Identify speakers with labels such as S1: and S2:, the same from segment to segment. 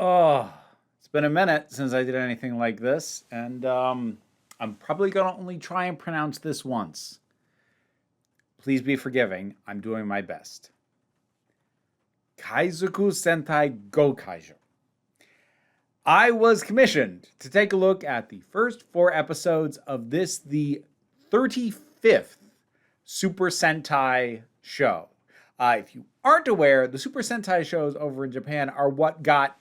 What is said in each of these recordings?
S1: Oh, it's been a minute since I did anything like this, and I'm probably gonna only try and pronounce this once. Please be forgiving. I'm doing my best. Kaizoku Sentai Gokaiger. I was commissioned to take a look at the first four episodes of the 35th Super Sentai show. If you aren't aware, the Super Sentai shows over in Japan are what got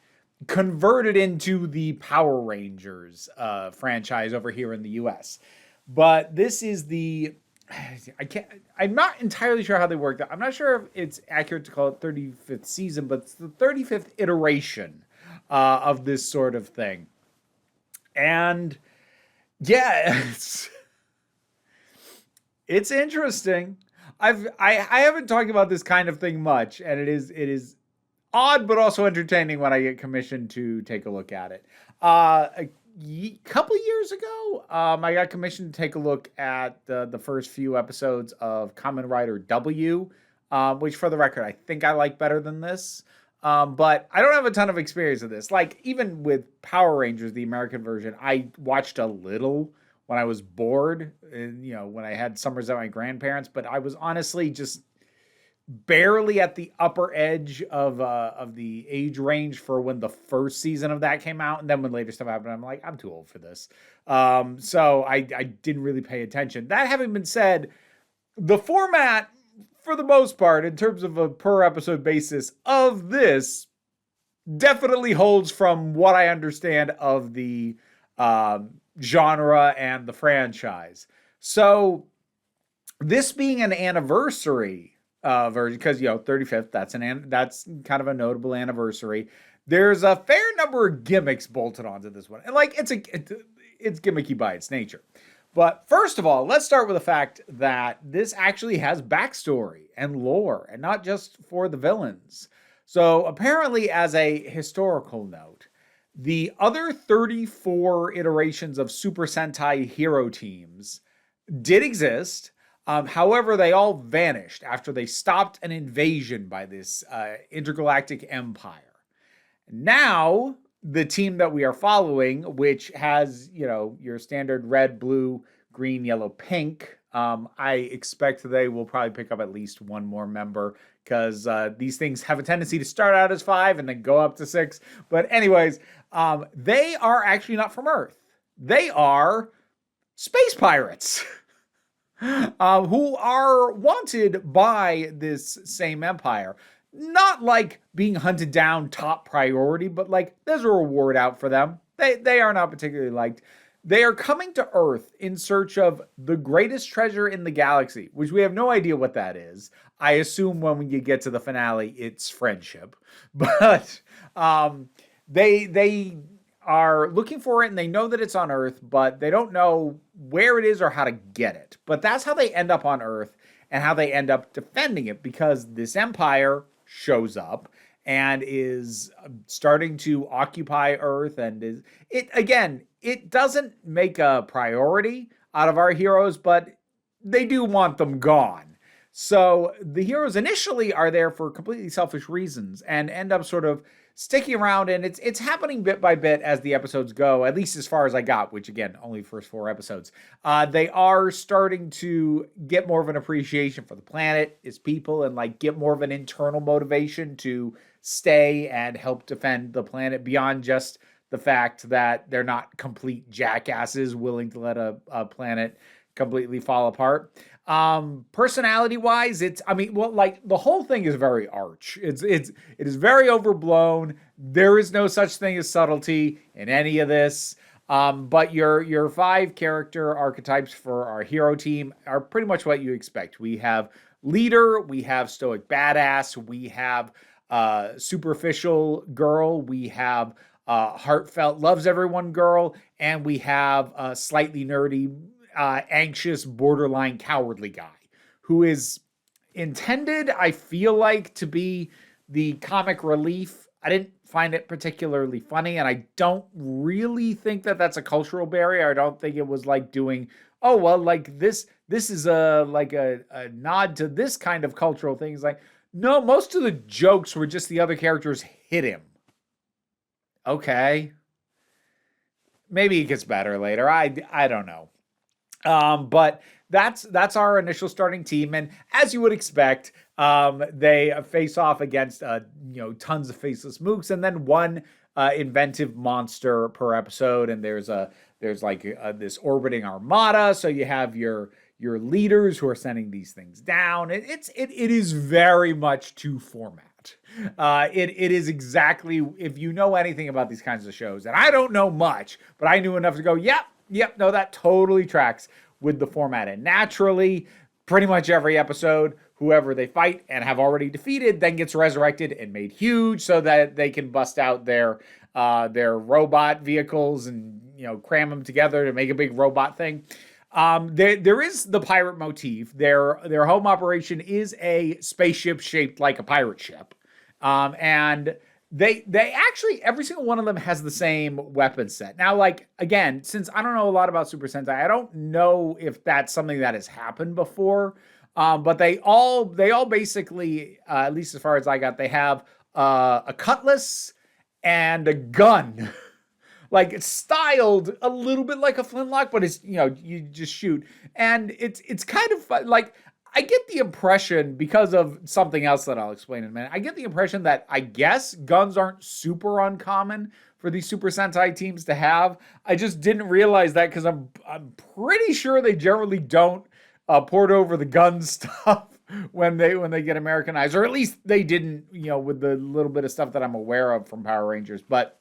S1: converted into the Power Rangers franchise over here in the US. But this is I'm not entirely sure how they worked out. I'm not sure if it's accurate to call it 35th season, but it's the 35th iteration of this sort of thing. And yeah, it's interesting. I haven't talked about this kind of thing much, and it is odd but also entertaining when I get commissioned to take a look at it. A couple years ago, I got commissioned to take a look at the first few episodes of Kamen Rider W, which, for the record, I think I like better than this. But I don't have a ton of experience with this. Like, even with Power Rangers, the American version, I watched a little when I was bored, and, when I had summers at my grandparents. But I was honestly just barely at the upper edge of the age range for when the first season of that came out, and then when later stuff happened, I'm like, I'm too old for this. So I didn't really pay attention. That having been said, the format, for the most part, in terms of a per episode basis of this, definitely holds from what I understand of the genre and the franchise. So this being an anniversary version, because 35th, that's kind of a notable anniversary. There's a fair number of gimmicks bolted onto this one, and like it's gimmicky by its nature. But first of all, let's start with the fact that this actually has backstory and lore, and not just for the villains. So apparently, as a historical note, the other 34 iterations of Super Sentai hero teams did exist. However, they all vanished after they stopped an invasion by this intergalactic empire. Now, the team that we are following, which has, your standard red, blue, green, yellow, pink, I expect they will probably pick up at least one more member, because these things have a tendency to start out as 5 and then go up to 6. But anyways, they are actually not from Earth. They are space pirates. Who are wanted by this same empire. Not like being hunted down top priority, but like there's a reward out for them. They are not particularly liked. They are coming to Earth in search of the greatest treasure in the galaxy, which we have no idea what that is. I assume when you get to the finale, it's friendship. But they are looking for it, and they know that it's on Earth, but they don't know where it is or how to get it. But that's how they end up on Earth and how they end up defending it, because this empire shows up and is starting to occupy Earth, and it doesn't make a priority out of our heroes, but they do want them gone. So the heroes initially are there for completely selfish reasons and end up sort of sticking around, and it's happening bit by bit as the episodes go, at least as far as I got, which again, only first 4 episodes. They are starting to get more of an appreciation for the planet, its people, and like get more of an internal motivation to stay and help defend the planet beyond just the fact that they're not complete jackasses willing to let a planet completely fall apart. Personality wise, like the whole thing is very arch. It is very overblown. There is no such thing as subtlety in any of this. But your 5 character archetypes for our hero team are pretty much what you expect. We have leader, we have stoic badass, we have superficial girl, we have heartfelt loves everyone girl, and we have slightly nerdy, anxious, borderline cowardly guy who is intended, I feel like, to be the comic relief. I didn't find it particularly funny, and I don't really think that that's a cultural barrier. I don't think it was like doing, oh well, like this is a nod to this kind of cultural things. Like, no, most of the jokes were just the other characters hit him. Okay. Maybe it gets better later. I don't know. But that's our initial starting team, and as you would expect, they face off against tons of faceless mooks, and then one inventive monster per episode. And there's like this orbiting armada. So you have your leaders who are sending these things down. It is very much to format. It is exactly, if you know anything about these kinds of shows, and I don't know much, but I knew enough to go, yep, no, that totally tracks with the format. And naturally, pretty much every episode, whoever they fight and have already defeated then gets resurrected and made huge so that they can bust out their robot vehicles and cram them together to make a big robot thing. There is the pirate motif. Their home operation is a spaceship shaped like a pirate ship. And they actually, every single one of them has the same weapon set. Now, like, again, since I don't know a lot about Super Sentai, I don't know if that's something that has happened before. But they all basically, at least as far as I got, they have a cutlass and a gun. Like, it's styled a little bit like a flintlock, but it's, you just shoot. And it's kind of fun. Like, I get the impression, because of something else that I'll explain in a minute, I get the impression that I guess guns aren't super uncommon for these Super Sentai teams to have. I just didn't realize that because I'm pretty sure they generally don't port over the gun stuff when they get Americanized, or at least they didn't, with the little bit of stuff that I'm aware of from Power Rangers. But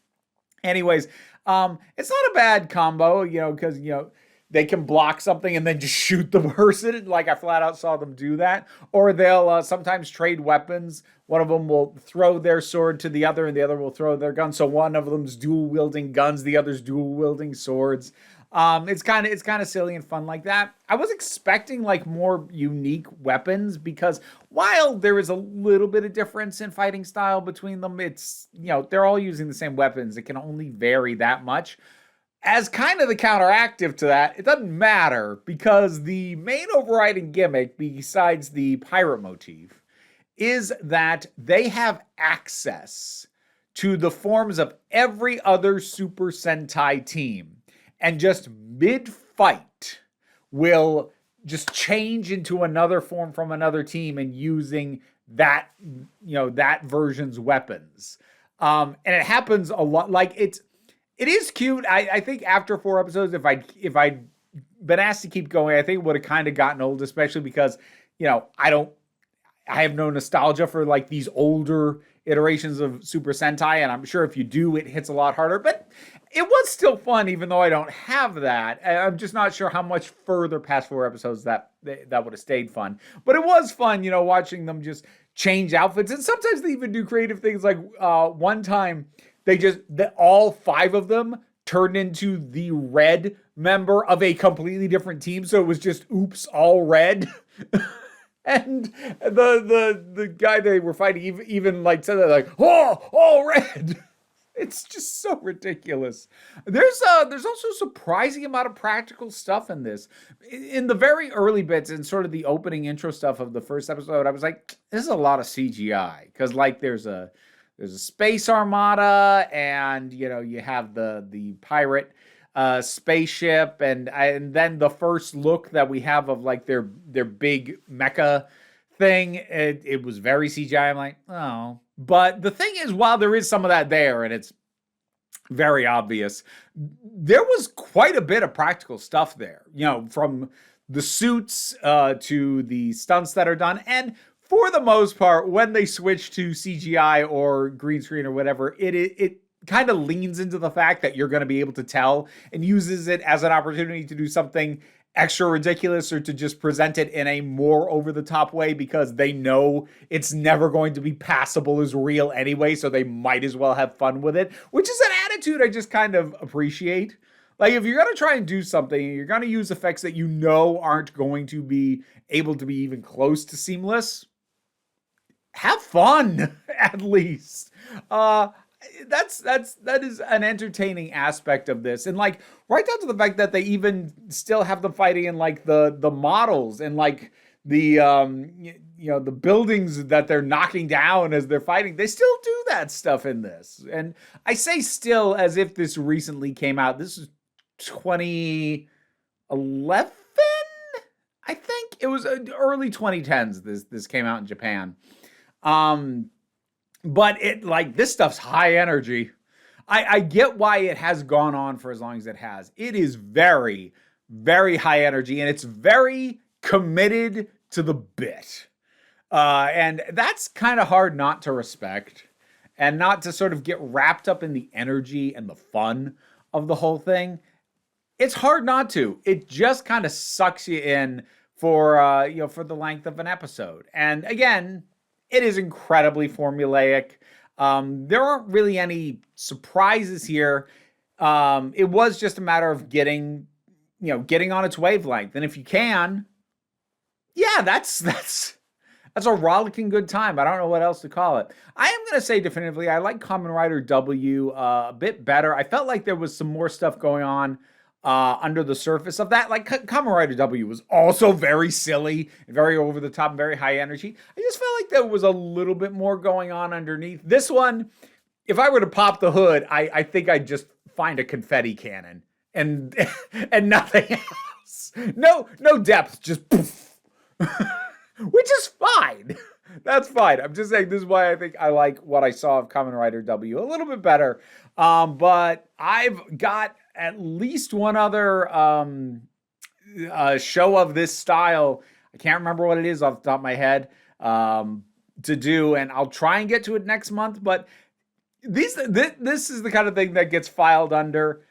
S1: anyways, it's not a bad combo, because, they can block something and then just shoot the person. Like, I flat out saw them do that. Or they'll sometimes trade weapons. One of them will throw their sword to the other, and the other will throw their gun. So one of them's dual wielding guns, the other's dual wielding swords. It's kind of silly and fun like that. I was expecting like more unique weapons, because while there is a little bit of difference in fighting style between them, it's, they're all using the same weapons. It can only vary that much. As kind of the counteractive to that, it doesn't matter, because the main overriding gimmick, besides the pirate motif, is that they have access to the forms of every other Super Sentai team, and just mid-fight will just change into another form from another team and using that, that version's weapons. And it happens a lot. Like, it is cute. I think after 4 episodes, if I'd been asked to keep going, I think it would have kind of gotten old, especially because, I have no nostalgia for like these older iterations of Super Sentai, and I'm sure if you do, it hits a lot harder. But it was still fun, even though I don't have that. I'm just not sure how much further past 4 episodes that would have stayed fun. But it was fun, watching them just change outfits, and sometimes they even do creative things. Like one time, all 5 of them turned into the red member of a completely different team. So it was just, oops, all red. And the guy they were fighting even like said that, like, oh, all red. It's just so ridiculous. There's also a surprising amount of practical stuff in this. In the very early bits, in sort of the opening intro stuff of the first episode, I was like, this is a lot of CGI. Because like there's a space armada, and you have the pirate spaceship, and then the first look that we have of like their big mecha thing, it was very CGI. I'm like, oh. But the thing is, while there is some of that there, and it's very obvious, there was quite a bit of practical stuff there, from the suits to the stunts that are done. And for the most part, when they switch to CGI or green screen or whatever, it kind of leans into the fact that you're going to be able to tell, and uses it as an opportunity to do something extra ridiculous, or to just present it in a more over-the-top way, because they know it's never going to be passable as real anyway, so they might as well have fun with it, which is an attitude I just kind of appreciate. Like, if you're going to try and do something, you're going to use effects that aren't going to be able to be even close to seamless, have fun, at least. That is an entertaining aspect of this. And like, right down to the fact that they even still have them fighting in like the models and like the buildings that they're knocking down as they're fighting. They still do that stuff in this. And I say still as if this recently came out. This is 2011, I think. It was early 2010s this came out in Japan. But this stuff's high energy. I get why it has gone on for as long as it has. It is very, very high energy, and it's very committed to the bit. And that's kind of hard not to respect and not to sort of get wrapped up in the energy and the fun of the whole thing. It's hard not to. It just kind of sucks you in for the length of an episode. And again, it is incredibly formulaic. There aren't really any surprises here. It was just a matter of getting on its wavelength. And if you can, yeah, that's a rollicking good time. I don't know what else to call it. I am going to say definitively, I like Kamen Rider W a bit better. I felt like there was some more stuff going on under the surface of that. Like Kamen Rider W was also very silly, very over the top, and very high energy. I just felt like there was a little bit more going on underneath. This one, if I were to pop the hood, I think I'd just find a confetti cannon and nothing else. No depth, just poof. Which is fine. That's fine. I'm just saying this is why I think I like what I saw of Kamen Rider W a little bit better. But I've got at least one other show of this style. I can't remember what it is off the top of my head to do, and I'll try and get to it next month. But this is the kind of thing that gets filed under.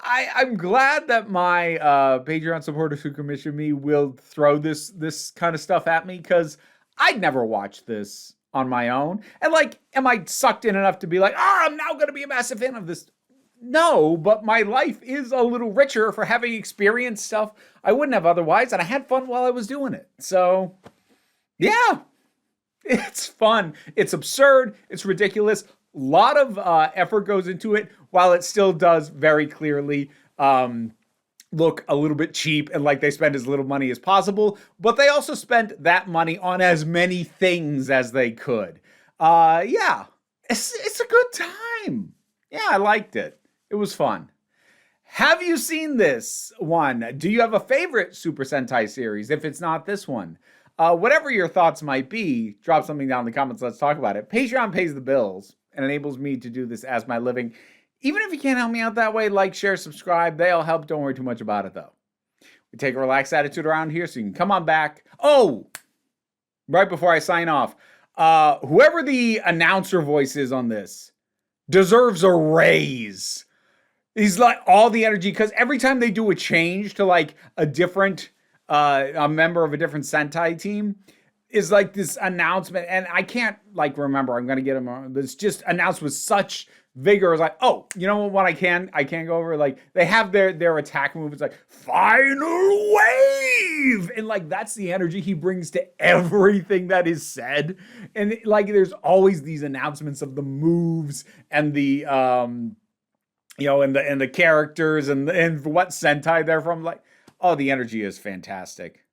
S1: I'm glad that my Patreon supporters who commission me will throw this kind of stuff at me, because I'd never watch this on my own. And am I sucked in enough to be like, I'm now going to be a massive fan of this? No, but my life is a little richer for having experienced stuff I wouldn't have otherwise, and I had fun while I was doing it. So, yeah, it's fun. It's absurd. It's ridiculous. A lot of effort goes into it, while it still does very clearly look a little bit cheap and like they spend as little money as possible. But they also spent that money on as many things as they could. Yeah, it's a good time. Yeah, I liked it. It was fun. Have you seen this one? Do you have a favorite Super Sentai series if it's not this one? Whatever your thoughts might be, drop something down in the comments. Let's talk about it. Patreon pays the bills and enables me to do this as my living. Even if you can't help me out that way, like, share, subscribe. They all help. Don't worry too much about it, though. We take a relaxed attitude around here, so you can come on back. Oh, right before I sign off, whoever the announcer voice is on this deserves a raise. He's like all the energy, because every time they do a change to like a different, a member of a different Sentai team, is like this announcement, and I can't like remember. I'm gonna get him on. It's just announced with such vigor. It's like, oh, you know what? I can go over. Like they have their attack move. It's like final wave, and like that's the energy he brings to everything that is said. And like there's always these announcements of the moves and the and the characters and what Sentai they're from. Like, oh, the energy is fantastic.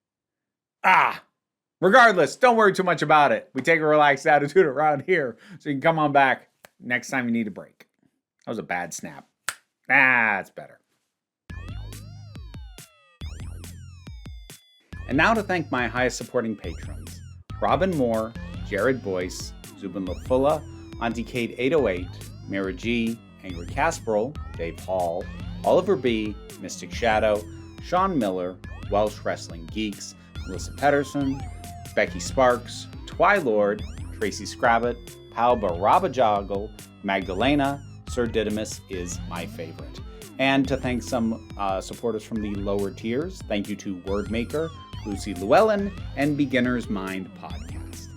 S1: Regardless, don't worry too much about it. We take a relaxed attitude around here, so you can come on back next time you need a break. That was a bad snap. It's better. And now to thank my highest supporting patrons: Robin Moore, Jared Boyce, Zubin Lafula, Auntie Kate 808, Mara G, Angry Casperol, Dave Hall, Oliver B, Mystic Shadow, Sean Miller, Welsh Wrestling Geeks, Melissa Pedersen, Becky Sparks, Twilord, Tracy Scrabbit, Pal Barabajoggle, Magdalena, Sir Didymus is my favorite. And to thank some supporters from the lower tiers, thank you to Wordmaker, Lucy Llewellyn, and Beginner's Mind Podcast.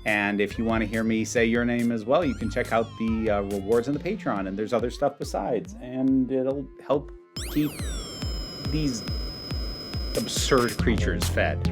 S1: And if you want to hear me say your name as well, you can check out the rewards on the Patreon, and there's other stuff besides, and it'll help keep these absurd creatures fed.